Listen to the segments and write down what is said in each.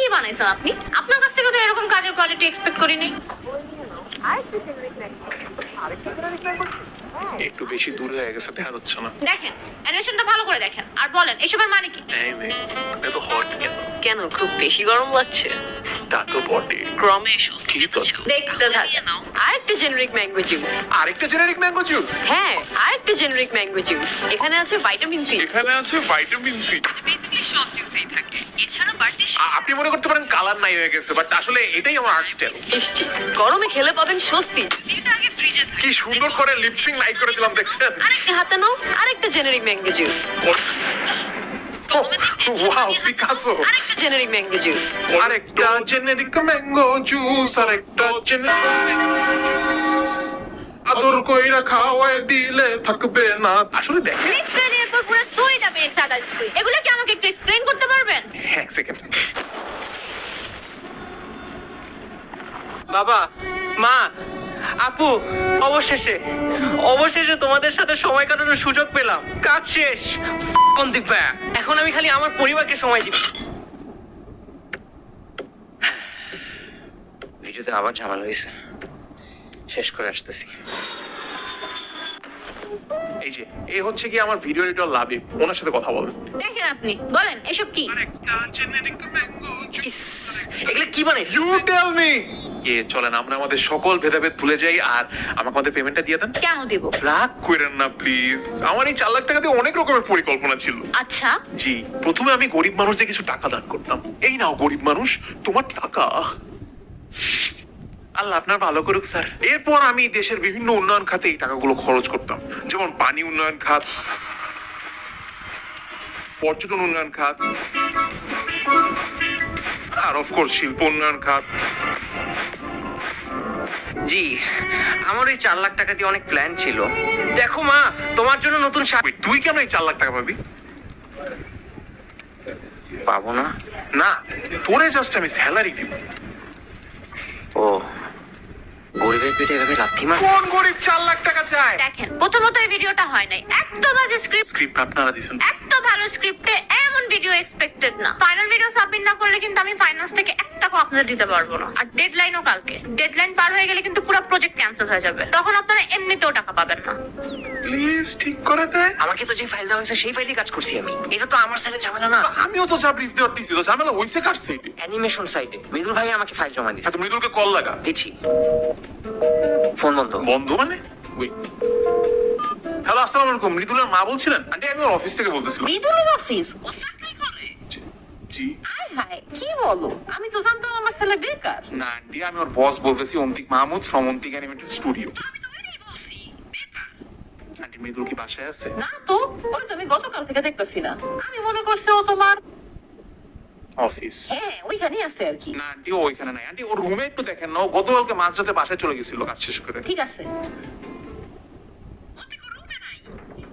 কি বানাইছেন আপনি? আপনার কাছ থেকে তো এরকম কাজের কোয়ালিটি এক্সপেক্ট করিনি। একটু বেশি দূরে হয়ে গেছে, দেখা যাচ্ছে না। দেখেন, অ্যানিমেশনটা ভালো করে দেখেন আর বলেন এসবের মানে কি? এই নে, এত হট কেন? কেন, খুব বেশি গরম লাগছে? তা তো বটে। ক্রমে স্বস্তি কি তো? দেখতে থাক। আরেকটা জেনারিক ম্যাঙ্গো জুস। আরেকটা জেনারিক ম্যাঙ্গো জুস? হ্যাঁ, আরেকটা জেনারিক ম্যাঙ্গো জুস। এখানে আছে ভিটামিন সি। এখানে আছে ভিটামিন সি। বেসিক্যালি সব জুসেই থাকে। এছাড়া বাড়তি আপনি মনে করতে পারেন কালার নাই হয়ে গেছে, বাট আসলে এটাই আমার আর্ট স্টাইল। মিষ্টি। গরমে খেলে পাবেন স্বস্তি। যদি এটা আগে ফ্রিজে থাকে। কি সুন্দর করে লিপসিং নাই করে দিলাম, দেখছেন? আরেকটা হাতে নাও, আরেকটা generic mango juice. Wow, Picasso. আরেকটা জেনারিক ম্যাঙ্গো জুস। আরেকটা জেনেরিক ম্যাঙ্গো জুস, আরেকটা জেনেরিক ম্যাঙ্গো জুস। আদর কইরা খাওয়ায় দিলে থাকবে না। আসলে দেখেন, লিটারালি এরপর পুরো 2টা পেজ সাদা স্ক্রিন। এগুলো কি আমাকে একটু এক্সপ্লেইন করতে পারবেন? এক সেকেন্ড। বাবা, মা, আপু, অবশেষে অবশেষে তোমাদের সাথে সময় কাটানোর সুযোগ পেলাম। কাজ শেষ। কোন দিক ভাইয়া, এখন আমি খালি আমার পরিবারকে সময় দিব। ভিডিওতে আবার ঝামেলা হয়েছে, শেষ করে আসতেছি। এই যে এ হচ্ছে কি আমার ভিডিও এডিটর লাবিব, ওনার সাথে কথা বলেন। দেখেন আপনি বলেন এসব কি? আরেকটা জেনেরিক ম্যাঙ্গো জুস। এগুলো কি বানাইছ? You tell me. চলেন আমরা আমাদের সকল ভেদাভেদ ভুলে যাই আর আমাকে আমাদের পেমেন্টটা দিয়ে দেন। কেন দেব? রাগ করেন না প্লিজ, আমার এই 4 লাখ টাকা দিয়ে অনেক রকমের পরিকল্পনা ছিল। আচ্ছা, জি, প্রথমে আমি গরিব মানুষদের কিছু টাকা দান করতাম। এই নাও গরিব মানুষ, তোমার টাকা। আল্লাহ আপনার ভালো করুক স্যার। এরপর আমি দেশের বিভিন্ন উন্নয়ন খাতে এই টাকাগুলো খরচ করতাম, যেমন পানি উন্নয়ন খাত, পর্যটন উন্নয়ন খাত, আর অফকোর্স শিল্প উন্নয়ন খাত। জি, আমার ওই 4 লাখ টাকা দিয়ে অনেক প্ল্যান ছিল। দেখো মা, তোমার জন্য নতুন Wait, তুই কেন এই 4 লাখ টাকা পাবি? পাবো না? না, তোরে জাস্ট আমি স্যালারি দিব। ও, গরিবের পেটে এভাবে লাথি মার? কোন গরিব 4 লাখ টাকা চায়? দেখেন প্রথমত এই ভিডিওটা হয় নাই। এত বাজে স্ক্রিপ্ট, স্ক্রিপ্ট আপনারা দিছেন। এত ভালো স্ক্রিপ্টে এমন ভিডিও এক্সপেক্টেড না। ফাইনাল ভিডিও সাবমিট না করলে কিন্তু আমি ফাইন্যান্স থেকে 1 টাকা আপনাদের দিতে পারবো না। আর ডেডলাইনও কালকে। ডেডলাইন পার হয়ে গেলে কিন্তু পুরো প্রজেক্ট ক্যান্সেল হয়ে যাবে। তখন আপনারা এমনিতেও টাকা পাবেন না। প্লিজ ঠিক করে দে। আমাকে তো যে ফাইল দেওয়া হয়েছে সেই ফাইলই কাজ করছি আমি। এটা তো আমার সাইডে ঝামেলা না। আমিও তো যা ব্রিফ দেওয়ার দিছি, তো ঝামেলা হইছে কার সাইডে? অ্যানিমেশন সাইডে মৃদুল ভাই আমাকে ফাইল জমা দিয়েছে। এত মৃদুলকে কল লাগা। দিচ্ছি। ফোন বন্ধ। বন্ধ মানে? হ্যালো, আসসালামু আলাইকুম। মৃদুলের মা বলছিলেন? আন্টি আমি ওর অফিস থেকে বলতেছিলাম। মৃদুলের অফিস? ও চাকরি করে? জি। হায় হায়, কি বলো? আমি তো জানতাম আমার ছেলে বেকার। না আন্টি, আমি ওর বস বলতেছি, Antik Mahmud from Antik animated studio. আমি তো এটাই বলছি, বেকার। আন্টি মৃদুল কি বাসায় আছে? না তো, ওই তো আমি গতকাল থেকে দেখতেছি না। আমি মনে করছি ও তোমার, অফিস? হ্যাঁ ওইখানেই আছে আর কি। না আন্টি, ও ওইখানে নাই। আন্টি ওর রুমে একটু দেখেন না, ও গতকালকে মাঝরাতে বাসায় চলে গেছিল কাজ শেষ করে। ঠিক আছে। ও দেখো রুমে নাই,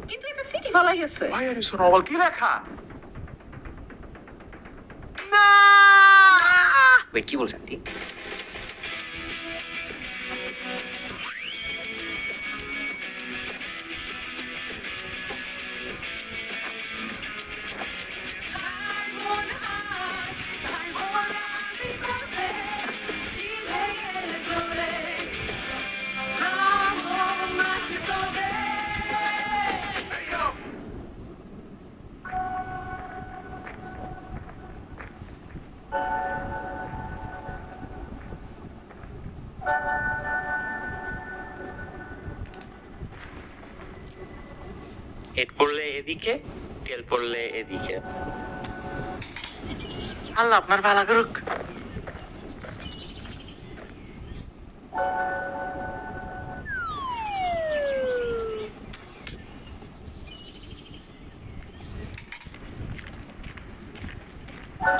কিন্তু একটা সিটি ফালাই গেছে। ভাই আরে শোনো, বল কি লেখা? না ওয়েট, কি বলছেন আন্টি? হেড পড়লে এদিকে, টেল পড়লে এদিকে। আল্লাহ আপনার ভালো করুক।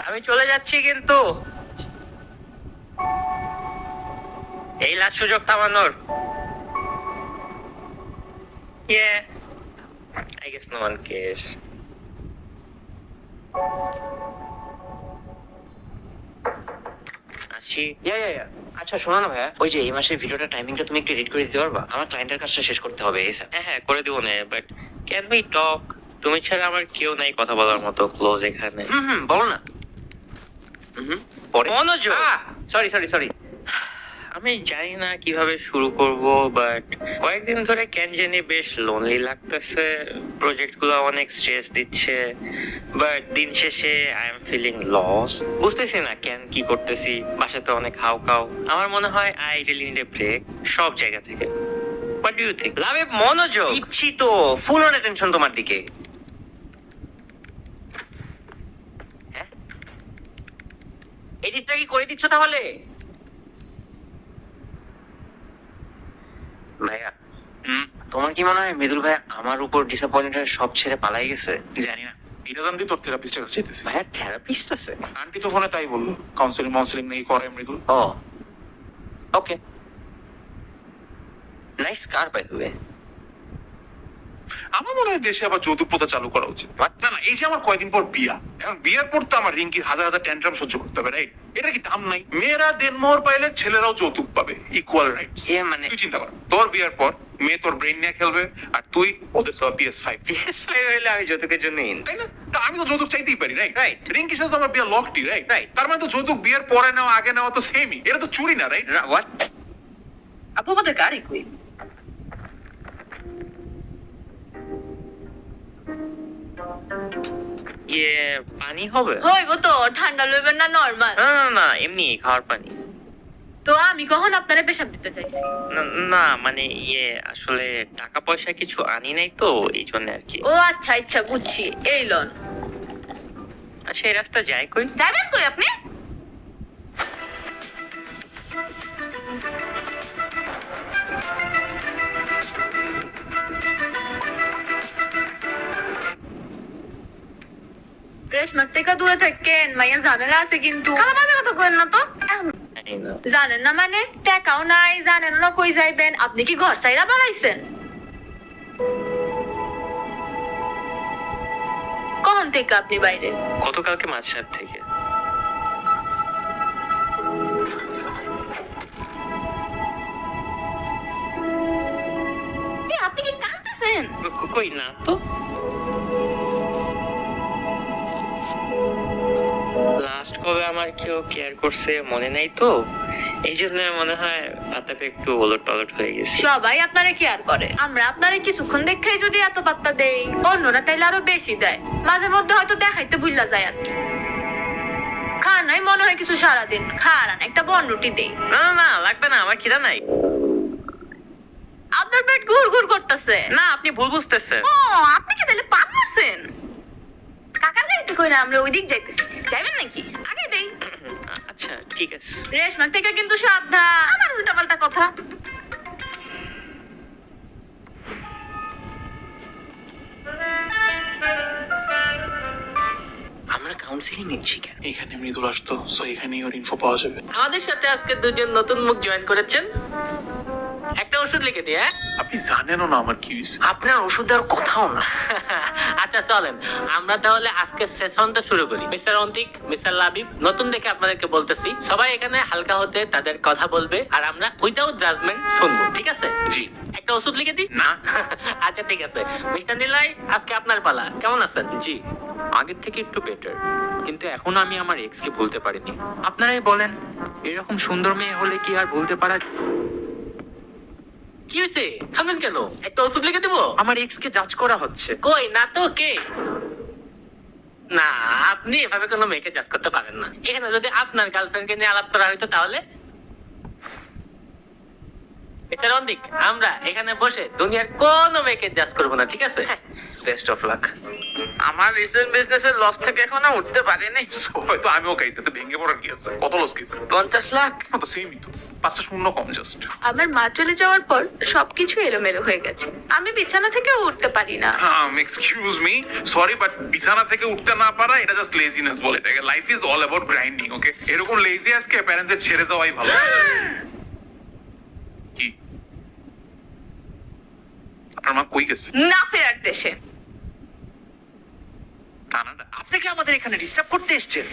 আমি চলে যাচ্ছি কিন্তু। এই লাস্ট সুযোগ থামানোর। I guess no one cares. আসি। আচ্ছা শোনো না ভাইয়া, ওই যে এই মাসের ভিডিওটা টাইমিংটা তুমি একটু এডিট করে দিতে পারবা? আমার ক্লায়েন্টের কাজটা শেষ করতে হবে। এই স্যার। হ্যাঁ করে দিব না, বাট ক্যান উই টক? তুমি ছাড়া আমার কেউ নাই কথা বলার মতো ক্লোজ এখানে। বলো না। পরে মনোযোগ। সরি সরি সরি, আমি জানি না কিভাবে শুরু করব, বাট কয়েকদিন ধরে কেন জানি বেশ লোনলি লাগতেছে। প্রজেক্ট গুলো অনেক স্ট্রেস দিচ্ছে, বাট দিন শেষে আই এম ফিলিং লস। বুঝতেছি না কেন কি করতেছি, বাসাতে অনেক হাউকাউ। আমার মনে হয় I really need a break সব জায়গা থেকে। What do you think? লাভে মনোযোগ। ইচ্ছি তো, ফুল অন অ্যাটেনশন তোমার দিকে। হ্যাঁ, এডিটটা কি করে দিচ্ছ তাহলে? ভাইয়া, তোমার কি মনে হয় মৃদুল ভাই আমার উপর ডিসঅ্যাপয়েন্টেড হয়ে সব ছেড়ে পালাই গেছে? জানি না, এটা জানতেই তোর থেরাপিস্টের কাছে যেতেছি। ভাইয়া থেরাপিস্ট আছে? আন্টি তো ফোনে তাই বললো, কাউন্সিলিং নেই করে Mridul. Oh okay, nice car by the way. আমার মনে হয় দেশে আবার যৌতুক প্রথা চালু করা উচিত। না না, এই যে আমার কয়দিন পর বিয়া, এখন বিয়ার পর তো আমার রিঙ্কির হাজার হাজার ট্যান্ট্রাম সহ্য করতে হবে, রাইট? এটা কি দাম নাই? মেয়েরা দেনমোহর পাইলে ছেলেরাও যৌতুক পাবে, ইকুয়াল রাইটস। মানে তুই চিন্তা কর, তোর বিয়ার পর মেয়ে তোর ব্রেন নিয়ে খেলবে, আর তুই ওদের তো PS5। PS5 হইলে আমি যৌতুকের জন্য ইন। তাই না? তা আমি তো যৌতুক চাইতেই পারি, রাইট? Right. রিঙ্কির সাথে তো আমার বিয়া লকডি, রাইট? Right. তার মানে তো যৌতুক বিয়ের পরে নেওয়া আগে নেওয়া তো সেমই, এটা তো চুরি না, রাইট? হোয়াট? আপু আমাদের গাড়ি কই? ইয়ে পানি হবে? হইব তো, ঠান্ডা লইবেন না নরমাল? না না না, এমনি খাওয়ার পানি। তো আমি কখন আপনারা পেশাব দিতে চাইছি? না মানে ইয়ে আসলে টাকা পয়সা কিছু আনি নাই তো, এই জন্য আর কি। ও আচ্ছা আচ্ছা, বুঝছি। এই লন। আচ্ছা, এই রাস্তা যায় কই? যাবেন কই আপনি? রেশমার থেকে দূরে থাকেন, মাইয়ার ঝামেলা আছে কিন্তু। খালা বাজে কথা কইেন না তো। জানি না। জানেন না মানে? টাকাও নাই, জানেন না কই যাইবেন। আপনি কি ঘর চাইরা বানাইছেন? কখন থেকে আপনি বাইরে? গতকালকে মাঝরাত থেকে। আপনি কি কাঁদতেছেন? কই না তো। লাস্ট কবে আমার কেউ কেয়ার করছে মনে নাই তো, এই জন্য মনে হয় পাতাটা একটু ওলট পালট হয়ে গেছে। সবাই আপনারে কেয়ার করে, আমরা আপনারে কিছুক্ষণ দেখাই যদি এত পাত্তা দেই, অন্যরা তাইলে আরো বেশি দেয়। মাঝে মধ্যে হয়তো দেখাইতে ভুললা যায় আর কি। খান নাই মনে হয় কিছু সারাদিন, খারান একটা বন রুটি দেই। না না না, লাগবে না, আমার খিদা নাই। আপনার পেট ঘুর ঘুর করতেছে। না, আপনি ভুল বুঝতেছেন। ও, আপনি কি তাহলে পান মারছেন? কাকার গাড়িতে কই না, আমরা ওই দিক যাইতেছি। যাইবেন নাকি? আগে দেই। আচ্ছা ঠিক আছে। রেশমা থেকে কিন্তু সাবধান, আমার উল্টা পাল্টা কথা। আমরা কাউন্সিলিং নিচ্ছি কেন? এখানে মৃদুল আসতো, সো এখানেই ওর ইনফো পাওয়া যাবে। আমাদের সাথে আজকে দুজন নতুন মুখ জয়েন করেছেন। একটা ওষুধ লিখে দিই, হ্যাঁ? আপনি জানেনও না আমার কি হয়েছে। আপনার ওষুধ দেওয়ার কথাও না। আচ্ছা চলেন আমরা তাহলে আজকে সেশনটা শুরু করি। মিস্টার অন্তিক, মিস্টার লাবিব, নতুন দেখে আপনাদেরকে বলতেছি, সবাই এখানে হালকা হতে তাদের কথা বলবে, আর আমরা উইদাউট জাজমেন্ট শুনবো, ঠিক আছে? জি। একটা ওষুধ লিখে দিই না। আচ্ছা ঠিক আছে। মিস্টার নিলয়, আজকে আপনার পালা। কেমন আছেন? জি, আগের থেকে একটু বেটার, কিন্তু এখনো আমি আমার এক্স কে ভুলতে পারিনি। আপনারাই বলেন, এরকম সুন্দর মেয়ে হলে কি আর ভুলতে পারা? কি হয়েছে? থামেন কেন? একটা ওষুধ লিখে দেবো? আমার এক্স কে জাজ করা হচ্ছে। কই না তো, কে? না, আপনি এভাবে কোনো মেয়েকে জাজ করতে পারেন না। এখানে যদি আপনার গার্লফ্রেন্ডকে নিয়ে আলাপ করা হইতো তাহলে? মিস্টার অন্তিক, আমরা এখানে বসে দুনিয়ার কোনো মেয়েকে জাজ করবো না, ঠিক আছে? Best of luck. আমার রিসেন্ট বিজনেসের লস থেকে এখনো উঠতে পারিনি। হয়তো আমিও খাইছি, তো ভেঙে পড়ার কি আছে? কত লস খাইছে? 50 লাখ। তো সেমই তো, 5টা শূন্য কম জাস্ট। আমার মা চলে যাওয়ার পর সবকিছু এলোমেলো হয়ে গেছে। আমি বিছানা থেকে উঠতে পারি না। এক্সকিউজ মি, সরি, বাট বিছানা থেকে উঠতে না পারা এটা জাস্ট লেজিনেস বলে থাকে। Life is all about grinding, okay? এরকম লেজি আজকে প্যারেন্টসদের ছেড়ে যাওয়াই ভালো। কি আপনার মা কই গেছে? না ফেরার দেশে। কানাডা? আপনি কি আমাদের এখানে ডিস্টার্ব করতে এসেছেন?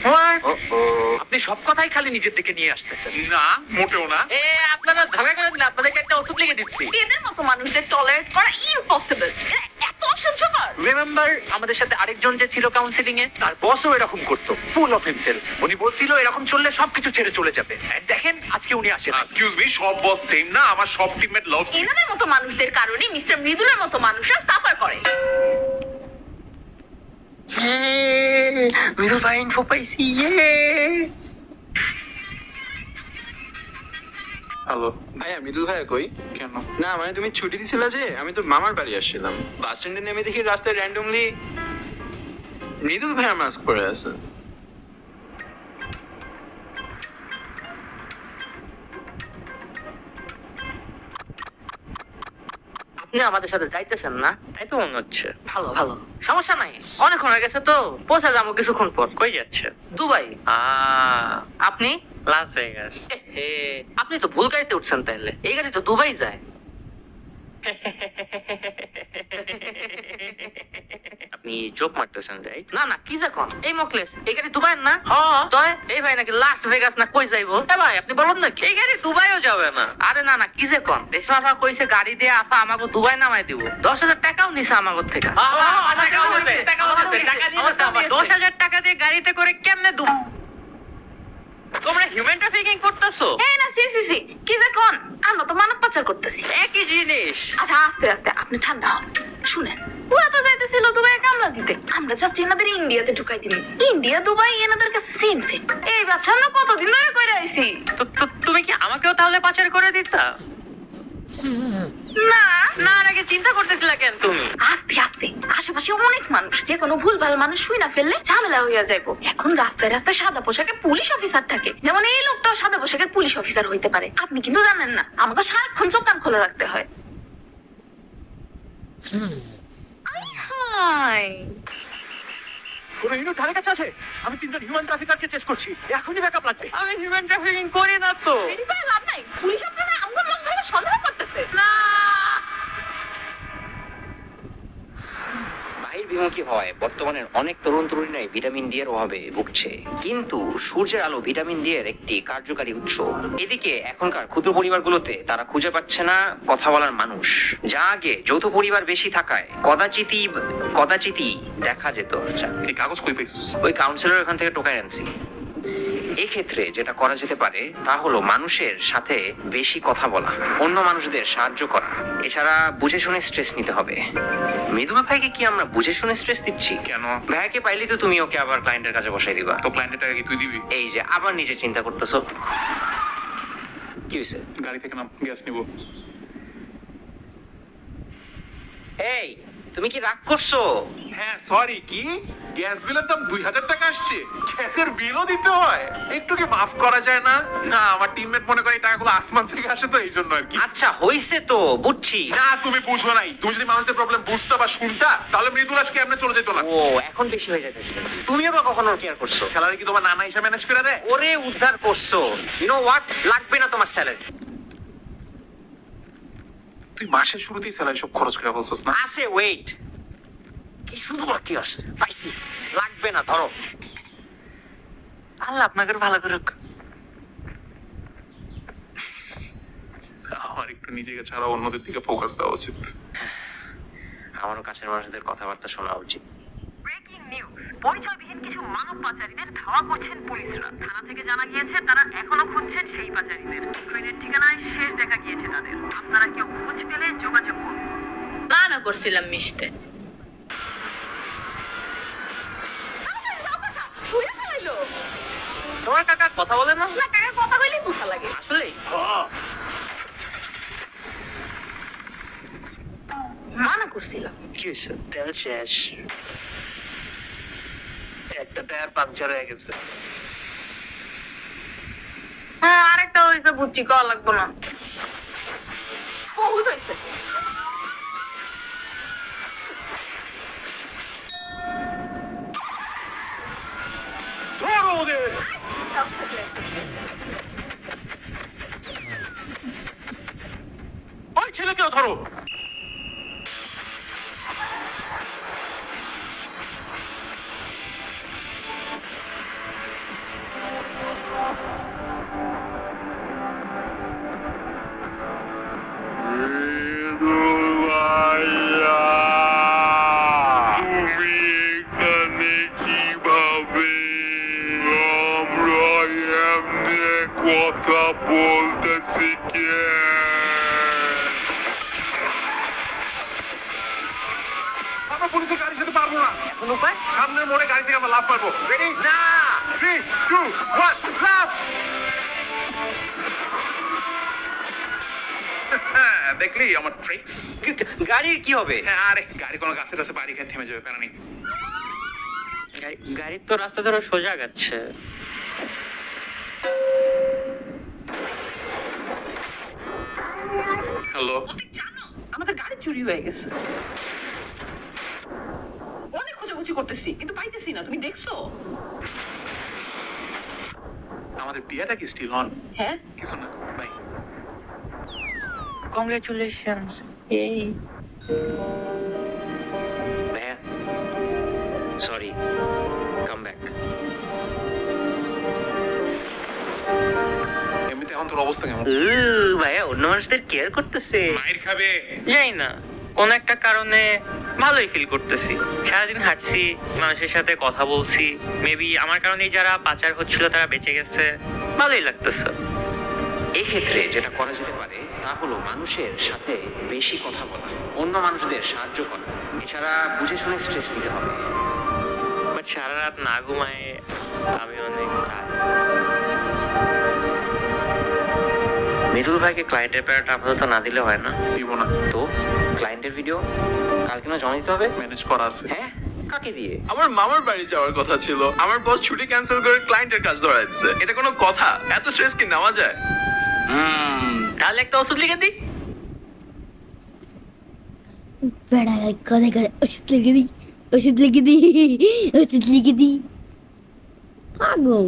আপনি সব কথাই খালি নিজের দিকে নিয়ে আসতেছেন। না, মোটেও না। এ আপনারা ঝগড়া করে দিলে আপনাদেরকে একটা ওষুধ লিখে দিচ্ছি। এদের মতো মানুষদের টলারেট করা ইম্পসিবল। এরা এত এত অসহ্যকর। রিমেম্বার আমাদের সাথে আরেকজন যে ছিল কাউন্সিলিং এ, তার বসও এরকম করতো, ফুল অফ হিমসেলফ। উনি বলছিল এরকম চললে সবকিছু ছেড়ে চলে যাবে। And দেখেন আজকে উনি আসেন। এক্সকিউজ মি, সব বস সেম না, আমার সব টিমমেট লভ। এনাদের মতো মানুষদের কারণে মিস্টার মৃদুলের মতো মানুষরা সাফার করে। মৃদুল ভাই ইনফো পাইছি। হ্যালো ভাইয়া, মৃদুল ভাইয়া কই? কেন? না মানে তুমি ছুটি দিছিলা যে, আমি তো মামার বাড়ি আসছিলাম। বাস স্ট্যান্ডে নেমে দেখি রাস্তায় র্যান্ডমলি মৃদুল ভাইয়া মাস্ক পরে আছে। আপনি আমাদের সাথে যাইতেছেন না? তাই তো মনে হচ্ছে। ভালো ভালো, সমস্যা নাই, অনেকক্ষণ হয়ে গেছে তো, পৌঁছে যাবো কিছুক্ষণ পর। কই যাচ্ছে? দুবাই। আপনি? Las Vegas. হে, আপনি তো ভুল গাড়িতে উঠছেন, তাইলে এই গাড়ি তো দুবাই যায়। আপনি জোক মারতেছেন রাইট? না না, কি যা কোন, এই মকলেস এই গাড়ি দুবাইয়ের না? হ্যাঁ তো এই ভাই নাকি লাস্ট ভেগাস না কই যাইবো? এ ভাই আপনি বলুন না কি এই গাড়ি দুবাইও যাবে না। আরে না না, কি যে কোন, রেশমা আপা কইছে গাড়ি দিয়ে আপা আমাকে দুবাই নামাই দিব। 10,000 টাকাও নিছে আমাগো থেকে। 10,000 টাকা দিয়ে গাড়িতে করে কেমনে তোমরা হিউম্যান ট্রাফিকিং করতেছো? এই না সি সি সি, কি যে কোন, আমরা তো মানব পাচার করতেছি। একই জিনিস। আচ্ছা আস্তে আস্তে, আপনি ঠান্ডা হন। শুনেন, ওরা তো যাইতেছিল দুবাইয়ে কামলা দিতে, আমরা জাস্ট এনাদের ইন্ডিয়াতে ঢুকাই দিন। ইন্ডিয়া দুবাই এনাদের কাছে সেম সেম। এই ব্যবসা আমরা কতদিন ধরে কইরা আইছি। তো তুমি কি আমাকেও তাহলে পাচার করে দিতা? না না, আর আগে চিন্তা করতেছিলা কেন তুমি? আস্তে আস্তে, আশেপাশে অনেক মানুষ, যে কোনো ভুলভাল মানুষ শুই না ফেললে ঝামেলা হইয়া যাইবো। এখন রাস্তায় রাস্তায় সাদা পোশাকে পুলিশ অফিসার থাকে, যেমন এই লোকটাও সাদা পোশাকের পুলিশ অফিসার হইতে পারে। আপনি কিন্তু জানেন না, আমাকে সারাক্ষণ চোখ কান খোলা রাখতে হয়। হাই কোনো ইউনিট ধারে কাছে আছে? আমি 3জন হিউম্যান ট্রাফিকারকে চেস করছি, এখনই ব্যাকআপ লাগবে। আমি হিউম্যান ট্রাফিকিং করি না তো। দেরি করে লাভ নাই, পুলিশ আপনারা আমার লোক ধরে সন্দেহ করতেছে। না বাহির্বিমুখী হয় বর্তমানের অনেক তরুণ তরুণীরাই ভিটামিন ডি এর অভাবে ভুগছে, কিন্তু সূর্যের আলো ভিটামিন ডি এর একটি কার্যকারী উৎস। এদিকে এখনকার ক্ষুদ্র পরিবারগুলোতে তারা খুঁজে পাচ্ছে না কথা বলার মানুষ, যা আগে যৌথ পরিবার বেশি থাকায় কদাচিতই দেখা যেত। এই কাগজ কই পাইছিস? ওই কাউন্সিলর এখান থেকে টোকাই আনছি। এক্ষেত্রে যেটা করা যেতে পারে তা হলো মানুষের সাথে বেশি কথা বলা, অন্য মানুষদের সাহায্য করা। এছাড়া বুঝে শুনে স্ট্রেস নিতে হবে। মৃদুল ভাইকে কি আমরা বুঝে শুনে স্ট্রেস দিচ্ছি? কেন? ভাইকে পাইলে তো তুমি ওকে আবার ক্লায়েন্টের কাছে বসাই দিবা। তো ক্লায়েন্টের টাকা কি তুই দিবি? এই যে আবার নিজে চিন্তা করতেছো, কি হয়েছে? গাড়ি থেকে নাম, গ্যাস নিবো। এই তুমি কি রাগ করছো? হ্যাঁ সরি, কি গ্যাস বিলের দাম 2,000 টাকা আসছে? গ্যাসের বিলও দিতে হয়? একটু কি মাফ করা যায় না? না, আমার টিমমেট মনে করে এই টাকাগুলো আসমান থেকে আসে, তো এই জন্য আর কি। আচ্ছা হইছে তো, বুঝছি। না তুমি বুঝো নাই, তুমি যদি মানুষদের প্রবলেম বুঝতে বা শুনতা, তাহলে মৃদুল আজকে এমনি চলে যেত না। ও এখন বেশি হয়ে যাচ্ছে। তুমিও বা কখনো কেয়ার করছো? স্যালারি কি তোমার নানা হিসাবে ম্যানেজ করে দেয়? ওরে উদ্ধার করছো, ইউ নো হোয়াট, লাগবে না তোমার স্যালারি। তুই মাসের শুরুতেই স্যালারি সব খরচ করে বলছিস না? আছে, ওয়েট, কি শুধু বাকি আছে, পাইছি, লাগবে না, ধরো। আল্লাহ আপনাকে ভালো করুক। আমার একটু নিজেকে ছাড়া অন্যদের দিকে ফোকাস দেওয়া উচিত। আমারও কাছের মানুষদের কথাবার্তা শোনা উচিত। ব্রেকিং নিউজ, পরিচয়বিহীন কিছু মানব পাচারীদের ধাওয়া করছেন পুলিশরা। থানা থেকে জানা গিয়েছে তারা এখনো খুঁজছেন সেই পাচারীদের। ট্রেনের ঠিকানায় শেষ দেখা গিয়েছে তাদের। আপনারা কেউ খোঁজ পেলে যোগাযোগ করুন। বানা করছিলাম মিশতে। তোমার কাকা কথা বলে না? না কাকা কথা কইলেই বুঝা লাগে। আসলেই মানা করছিলাম। কি হয়েছে? তেল শেষ, একটা টায়ার পাংচার হয়ে গেছে। হ্যাঁ আরেকটা হয়েছে, বুঝছি, কল লাগবো না। বহুত হইছে। ধরো ওদের। ওই ছেলেকেও ধরো। কথা বলতেছি কে? আমরা পুলিশের গাড়ির সাথে পারবো না। এখন উপায়? সামনের মোড়ে গাড়ি থেকে আমরা লাফ মারবো। রেডি? না। 3, 2, 1, লাফ! দেখলি আমার ট্রিক্স? গাড়ির কি হবে? হ্যাঁ, আরে গাড়ি কোনো গাছের কাছে বাড়ি খেয়ে থেমে যাবে, প্যারা নেই। গাড়ির তো রাস্তা ধরে সোজা যাচ্ছে। হ্যালো, জানো আমাদের গাড়ি চুরি হয়ে গেছে। অনেক খোঁজাখুঁজি করতেছি কিন্তু পাইতেছি না, তুমি দেখছো? আমাদের বিয়েটা কি স্টিল অন? হ্যাঁ, কিছু না, বাই। কংগ্রেচুলেশনস। এই ভাইয়া সরি, কাম ব্যাক। এমনিতে এখন তোর অবস্থা কেমন? ভাইয়া অন্য মানুষদের কেয়ার করতেছে। মাইর খাবে। যাই না, কোন একটা কারণে ভালোই ফিল করতেছি। সারাদিন হাঁটছি, মানুষের সাথে কথা বলছি, মেবি আমার কারণে যারা পাচার হচ্ছিল তারা বেঁচে গেছে, ভালোই লাগতেছে। এই ক্ষেত্রে যেটা করা যেতে পারে তা হলো মানুষের সাথে বেশি কথা বলা, অন্য মানুষদের সাহায্য করা। এছাড়া বুঝে শুনে স্ট্রেস নিতে হবে। বাট সারা রাত না ঘুমায় আমি অনেক মৃদুল ভাইকে ক্লায়েন্টের প্যারাটা আপাতত না দিলে হয় না। দিব না, তো ক্লায়েন্টের ভিডিও কালকে না জমা দিতে হবে। ম্যানেজ করা আছে। হ্যাঁ, কাকে দিয়ে? আমার মামার বাড়ি যাওয়ার কথা ছিল, আমার বস ছুটি ক্যান্সেল করে ক্লায়েন্টের কাজ ধরাই দিচ্ছে। এটা কোনো কথা? এত স্ট্রেস কি নেওয়া যায়? তাহলে একটা ওষুধ লিখে দিই। বেড়া করে করে ওষুধ লিখে দিই, ওষুধ লিখে দিই, ওষুধ লিখে দিই। পাগল।